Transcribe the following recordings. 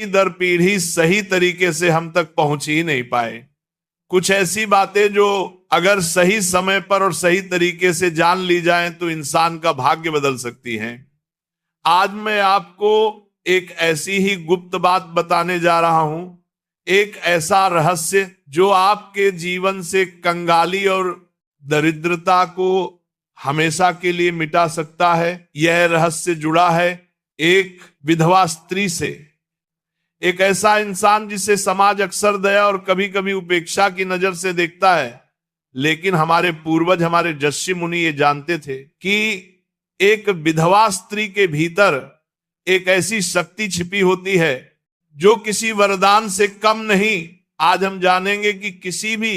दर पीढ़ी सही तरीके से हम तक पहुंच ही नहीं पाए। कुछ ऐसी बातें जो अगर सही समय पर और सही तरीके से जान ली जाएं तो इंसान का भाग्य बदल सकती हैं। आज मैं आपको एक ऐसी ही गुप्त बात बताने जा रहा हूं, एक ऐसा रहस्य जो आपके जीवन से कंगाली और दरिद्रता को हमेशा के लिए मिटा सकता है। यह रहस्य जुड़ा है एक विधवा स्त्री से, एक ऐसा इंसान जिसे समाज अक्सर दया और कभी कभी उपेक्षा की नजर से देखता है। लेकिन हमारे पूर्वज, हमारे ऋषि मुनि ये जानते थे कि एक विधवा स्त्री के भीतर एक ऐसी शक्ति छिपी होती है जो किसी वरदान से कम नहीं। आज हम जानेंगे कि किसी भी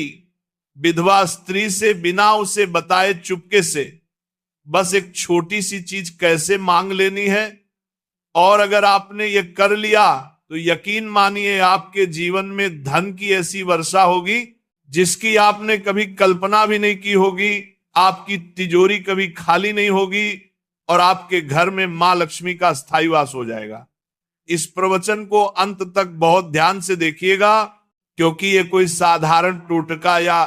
विधवा स्त्री से बिना उसे बताए चुपके से बस एक छोटी सी चीज कैसे मांग लेनी है, और अगर आपने ये कर लिया तो यकीन मानिए आपके जीवन में धन की ऐसी वर्षा होगी जिसकी आपने कभी कल्पना भी नहीं की होगी। आपकी तिजोरी कभी खाली नहीं होगी और आपके घर में मां लक्ष्मी का स्थायी वास हो जाएगा। इस प्रवचन को अंत तक बहुत ध्यान से देखिएगा, क्योंकि ये कोई साधारण टोटका या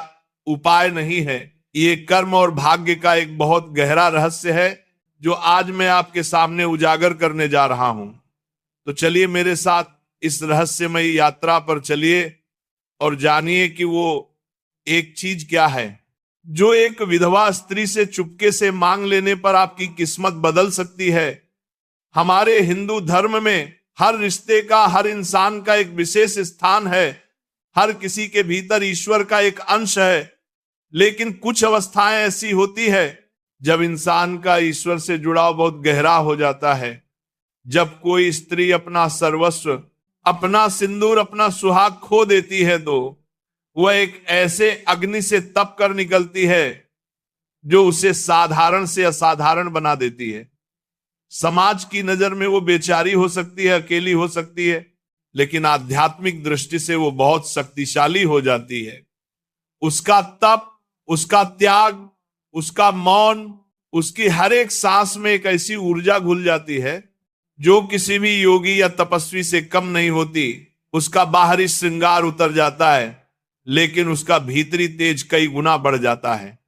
उपाय नहीं है। ये कर्म और भाग्य का एक बहुत गहरा रहस्य है जो आज मैं आपके सामने उजागर करने जा रहा हूं। तो चलिए मेरे साथ इस रहस्यमयी यात्रा पर चलिए और जानिए कि वो एक चीज क्या है जो एक विधवा स्त्री से चुपके से मांग लेने पर आपकी किस्मत बदल सकती है। हमारे हिंदू धर्म में हर रिश्ते का, हर इंसान का एक विशेष स्थान है। हर किसी के भीतर ईश्वर का एक अंश है। लेकिन कुछ अवस्थाएं ऐसी होती है जब इंसान का ईश्वर से जुड़ाव बहुत गहरा हो जाता है। जब कोई स्त्री अपना सर्वस्व, अपना सिंदूर, अपना सुहाग खो देती है तो वह एक ऐसे अग्नि से तप कर निकलती है जो उसे साधारण से असाधारण बना देती है। समाज की नजर में वो बेचारी हो सकती है, अकेली हो सकती है, लेकिन आध्यात्मिक दृष्टि से वो बहुत शक्तिशाली हो जाती है। उसका तप, उसका त्याग, उसका मौन, उसकी हर एक सांस में एक ऐसी ऊर्जा घुल जाती है जो किसी भी योगी या तपस्वी से कम नहीं होती। उसका बाहरी श्रृंगार उतर जाता है लेकिन उसका भीतरी तेज कई गुना बढ़ जाता है।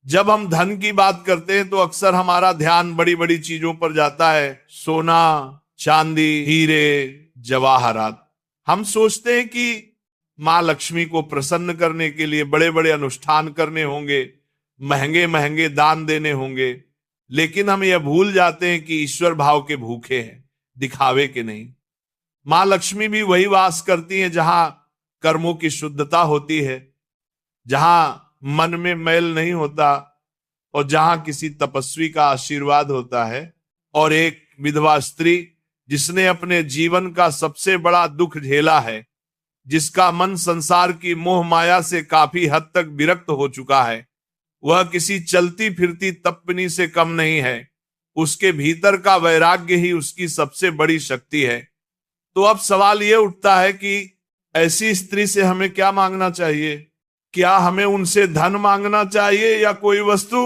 जब हम धन की बात करते हैं तो अक्सर हमारा ध्यान बड़ी बड़ी चीजों पर जाता है, सोना, चांदी, हीरे, जवाहरात। हम सोचते हैं कि मां लक्ष्मी को प्रसन्न करने के लिए बड़े बड़े अनुष्ठान करने होंगे, महंगे महंगे दान देने होंगे, लेकिन हम यह भूल जाते हैं कि ईश्वर भाव के भूखे हैं, दिखावे के नहीं। मां लक्ष्मी भी वही वास करती हैं जहां कर्मों की शुद्धता होती है, जहां मन में मैल नहीं होता और जहां किसी तपस्वी का आशीर्वाद होता है। और एक विधवा स्त्री जिसने अपने जीवन का सबसे बड़ा दुख झेला है, जिसका मन संसार की मोह माया से काफी हद तक विरक्त हो चुका है, वह किसी चलती फिरती तपनी से कम नहीं है। उसके भीतर का वैराग्य ही उसकी सबसे बड़ी शक्ति है। तो अब सवाल यह उठता है कि ऐसी स्त्री से हमें क्या मांगना चाहिए? क्या हमें उनसे धन मांगना चाहिए या कोई वस्तु?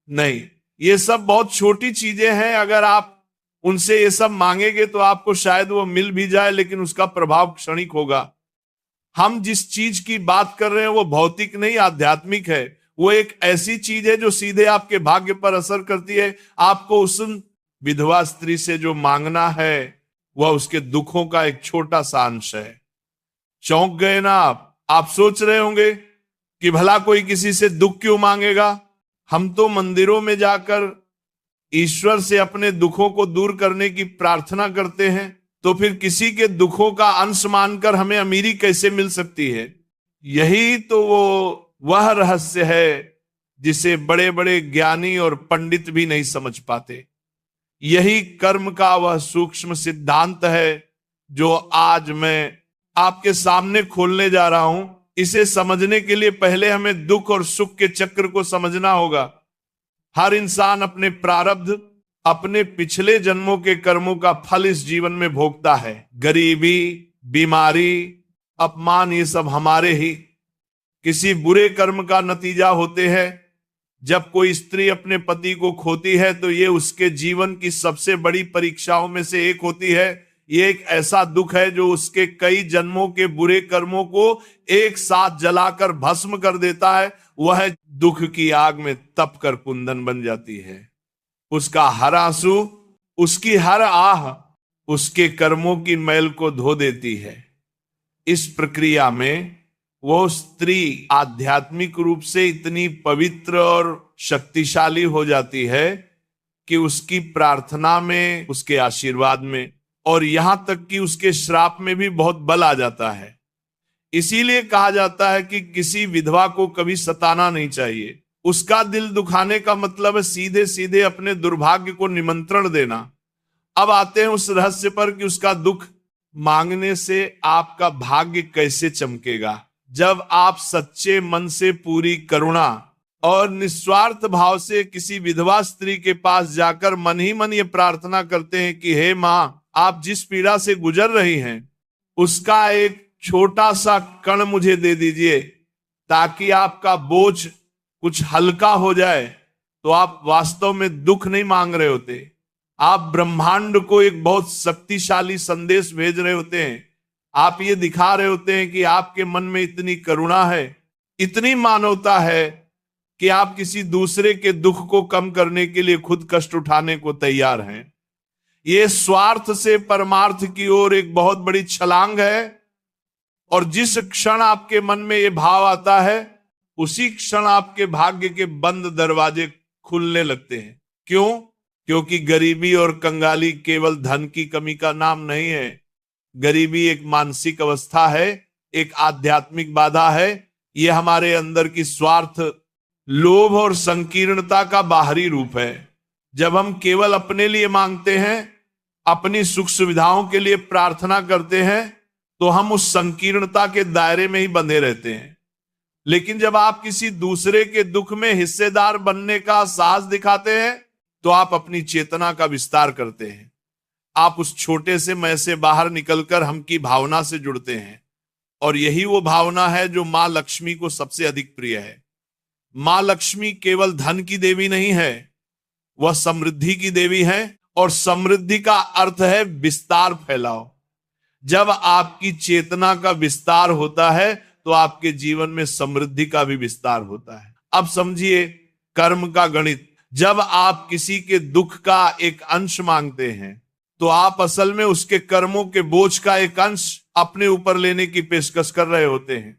नहीं, ये सब बहुत छोटी चीजें हैं। अगर आप उनसे ये सब मांगेंगे तो आपको शायद वो मिल भी जाए, लेकिन उसका प्रभाव क्षणिक होगा। हम जिस चीज की बात कर रहे हैं वो भौतिक नहीं, आध्यात्मिक है। वो एक ऐसी चीज है जो सीधे आपके भाग्य पर असर करती है। आपको उस विधवा स्त्री से जो मांगना है वह उसके दुखों का एक छोटा सा अंश है। चौंक गए ना आप सोच रहे होंगे कि भला कोई किसी से दुख क्यों मांगेगा? हम तो मंदिरों में जाकर ईश्वर से अपने दुखों को दूर करने की प्रार्थना करते हैं, तो फिर किसी के दुखों का अंश मानकर हमें अमीरी कैसे मिल सकती है? यही तो वह रहस्य है जिसे बड़े बड़े ज्ञानी और पंडित भी नहीं समझ पाते। यही कर्म का वह सूक्ष्म सिद्धांत है जो आज मैं आपके सामने खोलने जा रहा हूं। इसे समझने के लिए पहले हमें दुख और सुख के चक्र को समझना होगा। हर इंसान अपने प्रारब्ध, अपने पिछले जन्मों के कर्मों का फल इस जीवन में भोगता है। गरीबी, बीमारी, अपमान, ये सब हमारे ही किसी बुरे कर्म का नतीजा होते हैं। जब कोई स्त्री अपने पति को खोती है तो ये उसके जीवन की सबसे बड़ी परीक्षाओं में से एक होती है। ये एक ऐसा दुख है जो उसके कई जन्मों के बुरे कर्मों को एक साथ जलाकर भस्म कर देता है। वह दुख की आग में तप कर कुंदन बन जाती है। उसका हर आंसू, उसकी हर आह उसके कर्मों की मैल को धो देती है। इस प्रक्रिया में वो स्त्री आध्यात्मिक रूप से इतनी पवित्र और शक्तिशाली हो जाती है कि उसकी प्रार्थना में, उसके आशीर्वाद में और यहां तक कि उसके श्राप में भी बहुत बल आ जाता है। इसीलिए कहा जाता है कि किसी विधवा को कभी सताना नहीं चाहिए। उसका दिल दुखाने का मतलब है सीधे सीधे अपने दुर्भाग्य को निमंत्रण देना। अब आते हैं उस रहस्य पर कि उसका दुख मांगने से आपका भाग्य कैसे चमकेगा। जब आप सच्चे मन से पूरी करुणा और निस्वार्थ भाव से किसी विधवा स्त्री के पास जाकर मन ही मन ये प्रार्थना करते हैं कि हे मां, आप जिस पीड़ा से गुजर रही हैं उसका एक छोटा सा कण मुझे दे दीजिए ताकि आपका बोझ कुछ हल्का हो जाए, तो आप वास्तव में दुख नहीं मांग रहे होते, आप ब्रह्मांड को एक बहुत शक्तिशाली संदेश भेज रहे होते हैं। आप ये दिखा रहे होते हैं कि आपके मन में इतनी करुणा है, इतनी मानवता है कि आप किसी दूसरे के दुख को कम करने के लिए खुद कष्ट उठाने को तैयार हैं। ये स्वार्थ से परमार्थ की ओर एक बहुत बड़ी छलांग है। और जिस क्षण आपके मन में ये भाव आता है उसी क्षण आपके भाग्य के बंद दरवाजे खुलने लगते हैं। क्यों? क्योंकि गरीबी और कंगाली केवल धन की कमी का नाम नहीं है। गरीबी एक मानसिक अवस्था है, एक आध्यात्मिक बाधा है। यह हमारे अंदर की स्वार्थ, लोभ और संकीर्णता का बाहरी रूप है। जब हम केवल अपने लिए मांगते हैं, अपनी सुख सुविधाओं के लिए प्रार्थना करते हैं, तो हम उस संकीर्णता के दायरे में ही बंधे रहते हैं। लेकिन जब आप किसी दूसरे के दुख में हिस्सेदार बनने का साहस दिखाते हैं तो आप अपनी चेतना का विस्तार करते हैं। आप उस छोटे से मैं से बाहर निकलकर हम की भावना से जुड़ते हैं। और यही वो भावना है जो मां लक्ष्मी को सबसे अधिक प्रिय है। मां लक्ष्मी केवल धन की देवी नहीं है, वह समृद्धि की देवी है। और समृद्धि का अर्थ है विस्तार, फैलाव। जब आपकी चेतना का विस्तार होता है तो आपके जीवन में समृद्धि का भी विस्तार होता है। अब समझिए कर्म का गणित। जब आप किसी के दुख का एक अंश मांगते हैं तो आप असल में उसके कर्मों के बोझ का एक अंश अपने ऊपर लेने की पेशकश कर रहे होते हैं।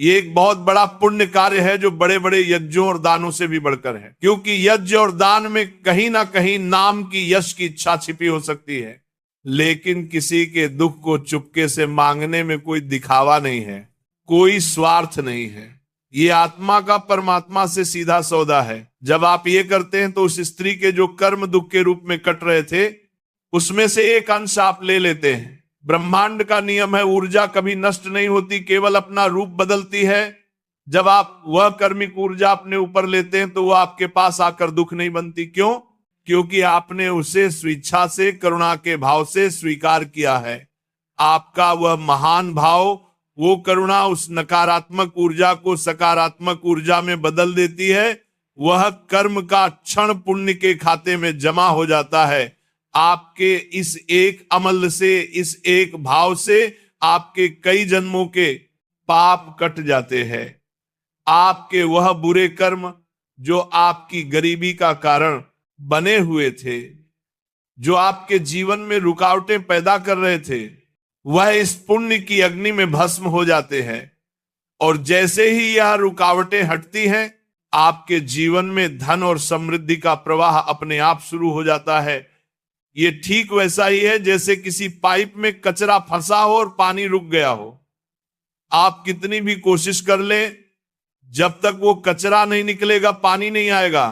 ये एक बहुत बड़ा पुण्य कार्य है जो बड़े बड़े यज्ञों और दानों से भी बढ़कर है, क्योंकि यज्ञ और दान में कहीं ना कहीं नाम की, यश की इच्छा छिपी हो सकती है। लेकिन किसी के दुख को चुपके से मांगने में कोई दिखावा नहीं है, कोई स्वार्थ नहीं है। ये आत्मा का परमात्मा से सीधा सौदा है। जब आप ये करते हैं तो उस स्त्री के जो कर्म दुख के रूप में कट रहे थे उसमें से एक अंश आप ले लेते हैं। ब्रह्मांड का नियम है, ऊर्जा कभी नष्ट नहीं होती, केवल अपना रूप बदलती है। जब आप वह कर्मिक ऊर्जा अपने ऊपर लेते हैं तो वह आपके पास आकर दुख नहीं बनती। क्यों? क्योंकि आपने उसे स्वेच्छा से, करुणा के भाव से स्वीकार किया है। आपका वह महान भाव, वो करुणा उस नकारात्मक ऊर्जा को सकारात्मक ऊर्जा में बदल देती है। वह कर्म का क्षण पुण्य के खाते में जमा हो जाता है। आपके इस एक अमल से, इस एक भाव से आपके कई जन्मों के पाप कट जाते हैं। आपके वह बुरे कर्म जो आपकी गरीबी का कारण बने हुए थे, जो आपके जीवन में रुकावटें पैदा कर रहे थे, वह इस पुण्य की अग्नि में भस्म हो जाते हैं। और जैसे ही यह रुकावटें हटती हैं, आपके जीवन में धन और समृद्धि का प्रवाह अपने आप शुरू हो जाता है। ये ठीक वैसा ही है जैसे किसी पाइप में कचरा फंसा हो और पानी रुक गया हो। आप कितनी भी कोशिश कर लें, जब तक वो कचरा नहीं निकलेगा पानी नहीं आएगा।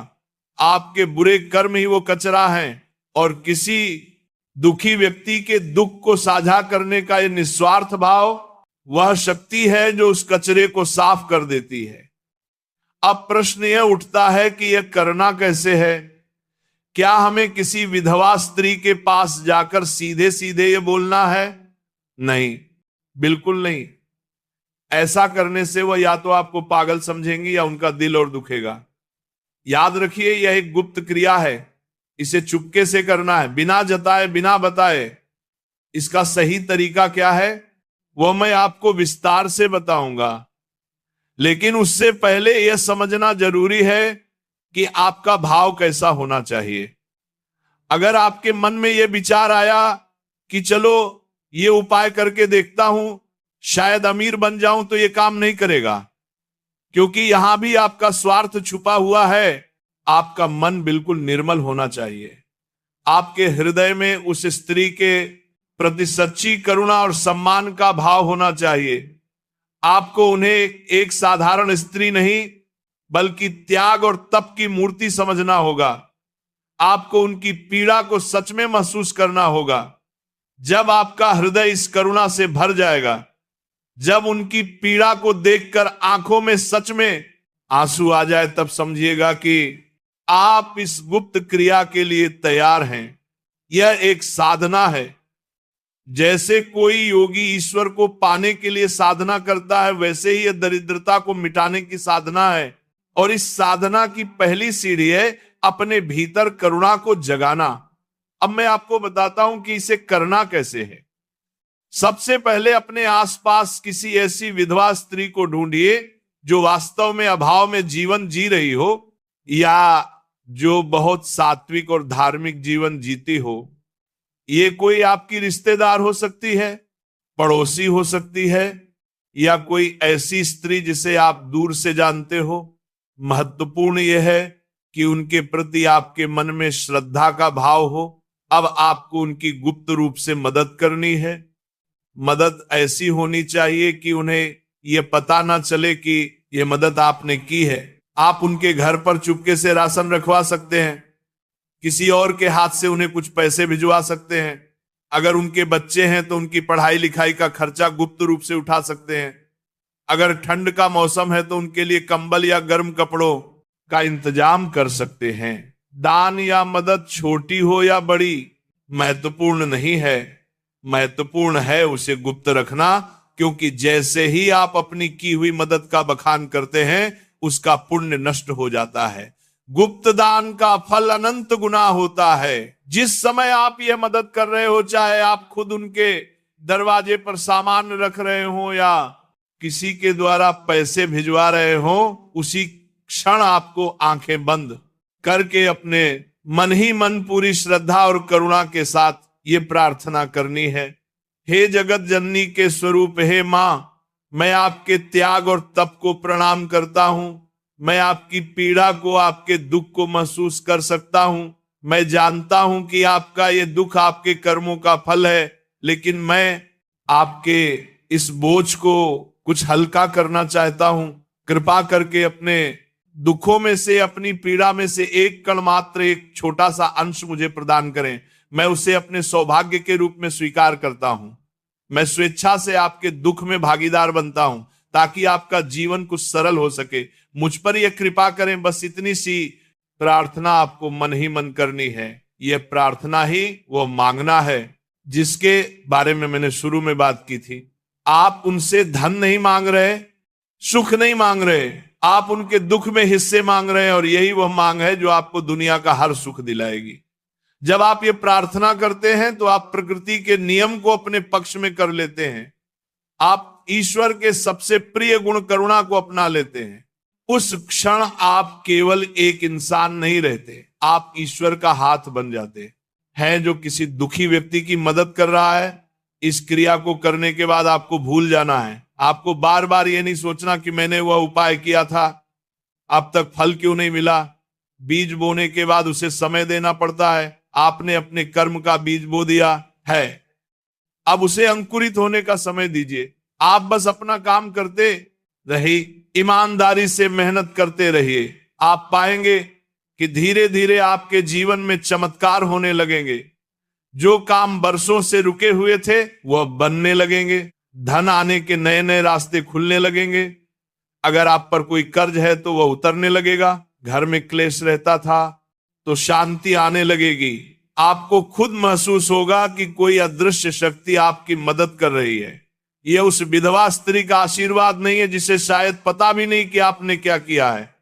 आपके बुरे कर्म ही वो कचरा हैं। और किसी दुखी व्यक्ति के दुख को साझा करने का ये निस्वार्थ भाव वह शक्ति है जो उस कचरे को साफ कर देती है। अब प्रश्न यह उठता है कि यह करना कैसे है? क्या हमें किसी विधवा स्त्री के पास जाकर सीधे सीधे ये बोलना है? नहीं, बिल्कुल नहीं। ऐसा करने से वह या तो आपको पागल समझेंगी या उनका दिल और दुखेगा। याद रखिए, यह एक गुप्त क्रिया है। इसे चुपके से करना है, बिना जताए, बिना बताए। इसका सही तरीका क्या है वो मैं आपको विस्तार से बताऊंगा, लेकिन उससे पहले यह समझना जरूरी है कि आपका भाव कैसा होना चाहिए। अगर आपके मन में यह विचार आया कि चलो ये उपाय करके देखता हूं, शायद अमीर बन जाऊं, तो ये काम नहीं करेगा, क्योंकि यहां भी आपका स्वार्थ छुपा हुआ है। आपका मन बिल्कुल निर्मल होना चाहिए। आपके हृदय में उस स्त्री के प्रति सच्ची करुणा और सम्मान का भाव होना चाहिए। आपको उन्हें एक साधारण स्त्री नहीं बल्कि त्याग और तप की मूर्ति समझना होगा। आपको उनकी पीड़ा को सच में महसूस करना होगा। जब आपका हृदय इस करुणा से भर जाएगा, जब उनकी पीड़ा को देखकर आंखों में सच में आंसू आ जाए, तब समझिएगा कि आप इस गुप्त क्रिया के लिए तैयार हैं। यह एक साधना है। जैसे कोई योगी ईश्वर को पाने के लिए साधना करता है, वैसे ही यह दरिद्रता को मिटाने की साधना है। और इस साधना की पहली सीढ़ी है अपने भीतर करुणा को जगाना। अब मैं आपको बताता हूं कि इसे करना कैसे है। सबसे पहले अपने आसपास किसी ऐसी विधवा स्त्री को ढूंढिए जो वास्तव में अभाव में जीवन जी रही हो, या जो बहुत सात्विक और धार्मिक जीवन जीती हो। ये कोई आपकी रिश्तेदार हो सकती है, पड़ोसी हो सकती है, या कोई ऐसी स्त्री जिसे आप दूर से जानते हो। महत्वपूर्ण यह है कि उनके प्रति आपके मन में श्रद्धा का भाव हो। अब आपको उनकी गुप्त रूप से मदद करनी है। मदद ऐसी होनी चाहिए कि उन्हें यह पता ना चले कि यह मदद आपने की है। आप उनके घर पर चुपके से राशन रखवा सकते हैं, किसी और के हाथ से उन्हें कुछ पैसे भिजवा सकते हैं। अगर उनके बच्चे हैं तो उनकी पढ़ाई लिखाई का खर्चा गुप्त रूप से उठा सकते हैं। अगर ठंड का मौसम है तो उनके लिए कंबल या गर्म कपड़ों का इंतजाम कर सकते हैं। दान या मदद छोटी हो या बड़ी महत्वपूर्ण नहीं है, महत्वपूर्ण है उसे गुप्त रखना, क्योंकि जैसे ही आप अपनी की हुई मदद का बखान करते हैं उसका पुण्य नष्ट हो जाता है। गुप्त दान का फल अनंत गुना होता है। जिस समय आप यह मदद कर रहे हो, चाहे आप खुद उनके दरवाजे पर सामान रख रहे हो या किसी के द्वारा पैसे भिजवा रहे हो, उसी क्षण आपको आंखें बंद करके अपने मन ही मन पूरी श्रद्धा और करुणा के साथ ये प्रार्थना करनी है। हे जगत जननी के स्वरूप, हे मां, मैं आपके त्याग और तप को प्रणाम करता हूं। मैं आपकी पीड़ा को, आपके दुख को महसूस कर सकता हूं। मैं जानता हूं कि आपका ये दुख आपके कर्मों का फल है, लेकिन मैं आपके इस बोझ को कुछ हल्का करना चाहता हूं। कृपा करके अपने दुखों में से, अपनी पीड़ा में से एक कण मात्र, एक छोटा सा अंश मुझे प्रदान करें। मैं उसे अपने सौभाग्य के रूप में स्वीकार करता हूं। मैं स्वेच्छा से आपके दुख में भागीदार बनता हूं ताकि आपका जीवन कुछ सरल हो सके। मुझ पर यह कृपा करें। बस इतनी सी प्रार्थना आपको मन ही मन करनी है। यह प्रार्थना ही वो मांगना है जिसके बारे में मैंने शुरू में बात की थी। आप उनसे धन नहीं मांग रहे, सुख नहीं मांग रहे, आप उनके दुख में हिस्से मांग रहे हैं, और यही वह मांग है जो आपको दुनिया का हर सुख दिलाएगी। जब आप ये प्रार्थना करते हैं तो आप प्रकृति के नियम को अपने पक्ष में कर लेते हैं। आप ईश्वर के सबसे प्रिय गुण करुणा को अपना लेते हैं। उस क्षण आप केवल एक इंसान नहीं रहते, आप ईश्वर का हाथ बन जाते हैं जो किसी दुखी व्यक्ति की मदद कर रहा है। इस क्रिया को करने के बाद आपको भूल जाना है। आपको बार बार ये नहीं सोचना कि मैंने वह उपाय किया था, अब तक फल क्यों नहीं मिला। बीज बोने के बाद उसे समय देना पड़ता है। आपने अपने कर्म का बीज बो दिया है, अब उसे अंकुरित होने का समय दीजिए। आप बस अपना काम करते रहिए, ईमानदारी से मेहनत करते रहिए। आप पाएंगे कि धीरे धीरे आपके जीवन में चमत्कार होने लगेंगे। जो काम बरसों से रुके हुए थे वह बनने लगेंगे। धन आने के नए नए रास्ते खुलने लगेंगे। अगर आप पर कोई कर्ज है तो वह उतरने लगेगा। घर में क्लेश रहता था तो शांति आने लगेगी। आपको खुद महसूस होगा कि कोई अदृश्य शक्ति आपकी मदद कर रही है। यह उस विधवा स्त्री का आशीर्वाद नहीं है जिसे शायद पता भी नहीं कि आपने क्या किया है।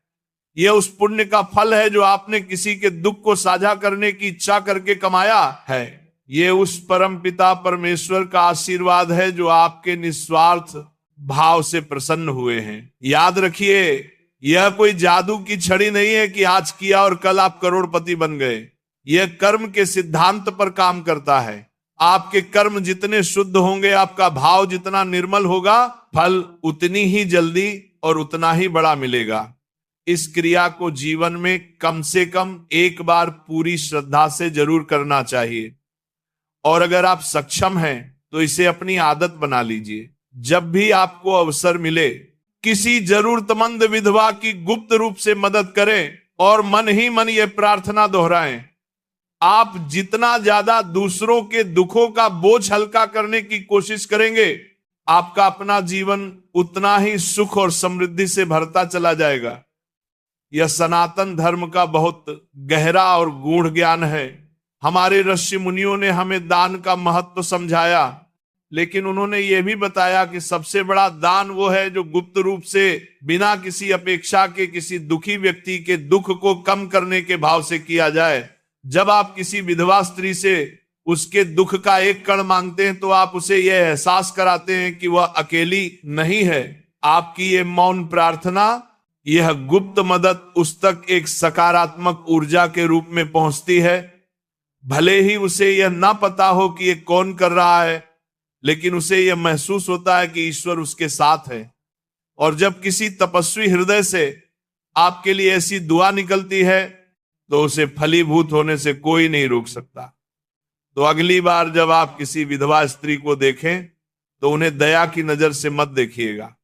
यह उस पुण्य का फल है जो आपने किसी के दुख को साझा करने की इच्छा करके कमाया है। ये उस परम पिता परमेश्वर का आशीर्वाद है जो आपके निस्वार्थ भाव से प्रसन्न हुए हैं। याद रखिए, यह कोई जादू की छड़ी नहीं है कि आज किया और कल आप करोड़पति बन गए। यह कर्म के सिद्धांत पर काम करता है। आपके कर्म जितने शुद्ध होंगे, आपका भाव जितना निर्मल होगा, फल उतनी ही जल्दी और उतना ही बड़ा मिलेगा। इस क्रिया को जीवन में कम से कम एक बार पूरी श्रद्धा से जरूर करना चाहिए, और अगर आप सक्षम हैं तो इसे अपनी आदत बना लीजिए। जब भी आपको अवसर मिले, किसी जरूरतमंद विधवा की गुप्त रूप से मदद करें और मन ही मन यह प्रार्थना दोहराएं, आप जितना ज्यादा दूसरों के दुखों का बोझ हल्का करने की कोशिश करेंगे, आपका अपना जीवन उतना ही सुख और समृद्धि से भरता चला जाएगा। यह सनातन धर्म का बहुत गहरा और गूढ़ ज्ञान है। हमारे ऋषि मुनियों ने हमें दान का महत्व समझाया, लेकिन उन्होंने यह भी बताया कि सबसे बड़ा दान वो है जो गुप्त रूप से, बिना किसी अपेक्षा के, किसी दुखी व्यक्ति के दुख को कम करने के भाव से किया जाए। जब आप किसी विधवा स्त्री से उसके दुख का एक कण मांगते हैं, तो आप उसे यह एहसास कराते हैं कि वह अकेली नहीं है। आपकी ये मौन प्रार्थना, यह गुप्त मदद उस तक एक सकारात्मक ऊर्जा के रूप में पहुंचती है। भले ही उसे यह ना पता हो कि ये कौन कर रहा है, लेकिन उसे यह महसूस होता है कि ईश्वर उसके साथ है। और जब किसी तपस्वी हृदय से आपके लिए ऐसी दुआ निकलती है, तो उसे फलीभूत होने से कोई नहीं रोक सकता। तो अगली बार जब आप किसी विधवा स्त्री को देखें, तो उन्हें दया की नजर से मत देखिएगा,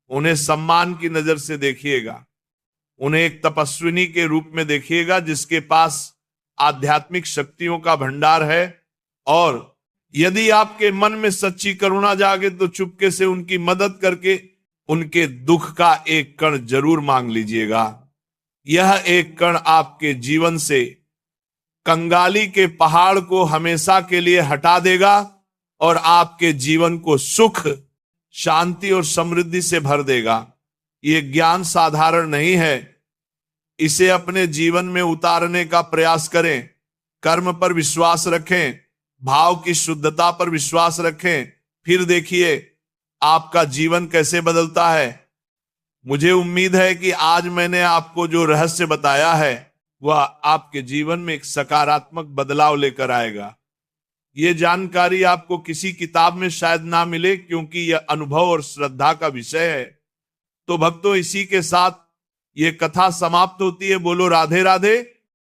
उन्हें सम्मान की नजर से देखिएगा। उन्हें एक तपस्विनी के रूप में देखिएगा जिसके पास आध्यात्मिक शक्तियों का भंडार है। और यदि आपके मन में सच्ची करुणा जागे, तो चुपके से उनकी मदद करके उनके दुख का एक कण जरूर मांग लीजिएगा। यह एक कण आपके जीवन से कंगाली के पहाड़ को हमेशा के लिए हटा देगा और आपके जीवन को सुख, शांति और समृद्धि से भर देगा। ये ज्ञान साधारण नहीं है। इसे अपने जीवन में उतारने का प्रयास करें। कर्म पर विश्वास रखें, भाव की शुद्धता पर विश्वास रखें, फिर देखिए आपका जीवन कैसे बदलता है। मुझे उम्मीद है कि आज मैंने आपको जो रहस्य बताया है, वह आपके जीवन में एक सकारात्मक बदलाव लेकर आएगा। यह जानकारी आपको किसी किताब में शायद ना मिले, क्योंकि यह अनुभव और श्रद्धा का विषय है। तो भक्तों, इसी के साथ ये कथा समाप्त होती है। बोलो राधे राधे।